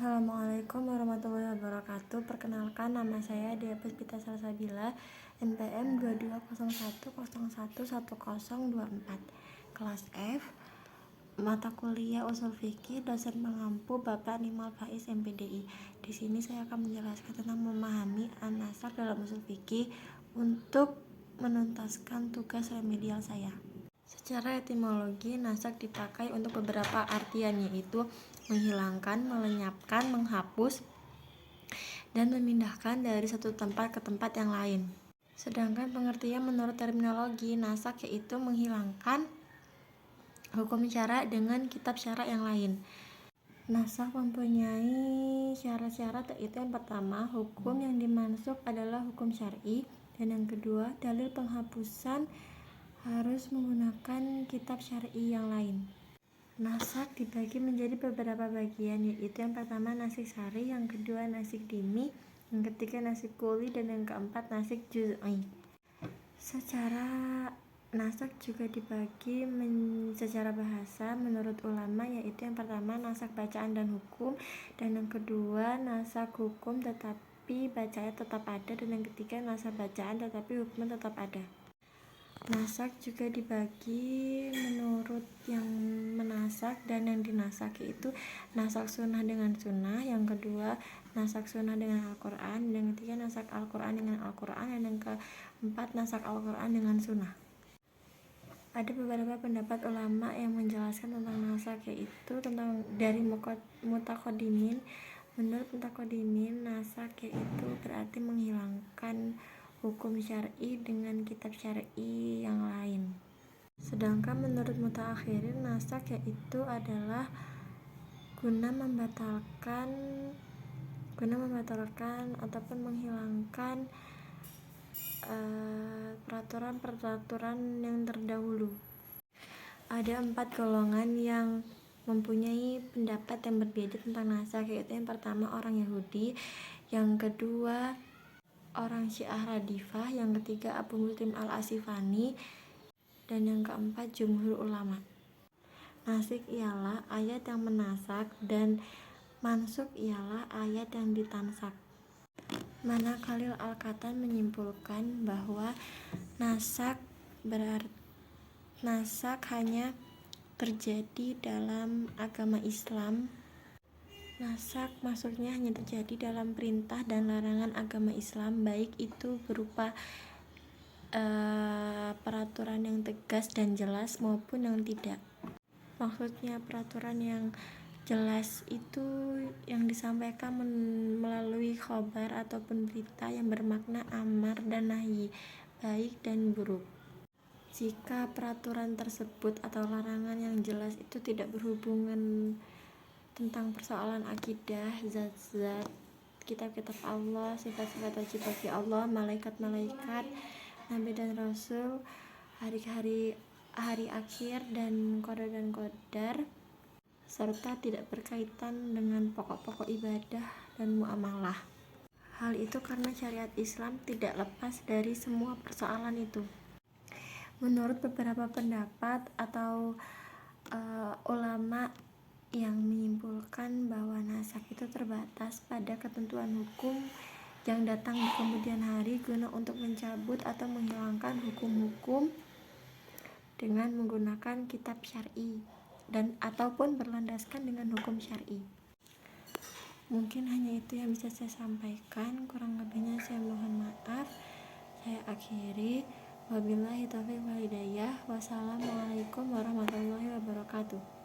Assalamualaikum warahmatullahi wabarakatuh. Perkenalkan, nama saya Dea Puspita Salsabila, NPM 2201011024, kelas F, mata kuliah Ushul Fiqih, dosen pengampu Bapak Nimal Faiz MPDI. Di sini saya akan menjelaskan tentang memahami an-nasak dalam Ushul Fiqih untuk menuntaskan tugas remedial saya. Secara etimologi, nasak dipakai untuk beberapa artian, yaitu menghilangkan, melenyapkan, menghapus, dan memindahkan dari satu tempat ke tempat yang lain. Sedangkan pengertian menurut terminologi nasak yaitu menghilangkan hukum syara dengan kitab syara yang lain. Nasak mempunyai syarat-syarat, yaitu yang pertama, hukum yang dimansukh adalah hukum syar'i, dan yang kedua, dalil penghapusan harus menggunakan kitab syar'i yang lain. Nasak dibagi menjadi beberapa bagian, yaitu yang pertama nasik sari, yang kedua nasik dimi, yang ketiga nasik kuli, dan yang keempat nasik juz'i. Secara nasak juga dibagi secara bahasa menurut ulama, yaitu yang pertama nasak bacaan dan hukum, dan yang kedua nasak hukum tetapi bacaan tetap ada, dan yang ketiga nasak bacaan tetapi hukum tetap ada. Nasak juga dibagi menurut yang menasak dan yang dinasak, yaitu nasak sunnah dengan sunnah, yang kedua nasak sunnah dengan Al-Quran, yang ketiga nasak Al-Quran dengan Al-Quran, dan yang keempat nasak Al-Quran dengan sunnah. Ada beberapa pendapat ulama yang menjelaskan tentang nasak, yaitu tentang dari mutaqaddimin. Menurut mutaqaddimin, nasak yaitu berarti menghilangkan hukum syar'i dengan kitab syar'i yang lain. Sedangkan menurut mutaakhirin, nasak yaitu adalah guna membatalkan ataupun menghilangkan peraturan yang terdahulu. Ada 4 golongan yang mempunyai pendapat yang berbeda tentang nasak, yaitu yang pertama orang Yahudi, yang kedua orang Syiah Radifah, yang ketiga Abu Muslim Al-Asifani, dan yang keempat jumhur ulama. Nasik ialah ayat yang menasak dan mansukh ialah ayat yang ditansak. Mana Khalil Al-Katan menyimpulkan bahwa nasak hanya terjadi dalam agama Islam. Nasak maksudnya hanya terjadi dalam perintah dan larangan agama Islam, baik itu berupa peraturan yang tegas dan jelas maupun yang tidak. Maksudnya peraturan yang jelas itu yang disampaikan melalui khobar ataupun berita yang bermakna amar dan nahi, baik dan buruk. Jika peraturan tersebut atau larangan yang jelas itu tidak berhubungan tentang persoalan akidah, zat-zat, kitab-kitab Allah, sifat-sifat wajib bagi Allah, malaikat-malaikat, nabi dan rasul, hari akhir, dan qadar, serta tidak berkaitan dengan pokok-pokok ibadah dan muamalah. Hal itu karena syariat Islam tidak lepas dari semua persoalan itu. Menurut beberapa pendapat atau ulama yang menyimpulkan bahwa nasak itu terbatas pada ketentuan hukum yang datang di kemudian hari guna untuk mencabut atau menghilangkan hukum-hukum dengan menggunakan kitab syar'i dan ataupun berlandaskan dengan hukum syar'i. Mungkin hanya itu yang bisa saya sampaikan, kurang lebihnya saya mohon maaf. Saya akhiri, wabillahi taufiq wal hidayah. Wassalamualaikum warahmatullahi wabarakatuh.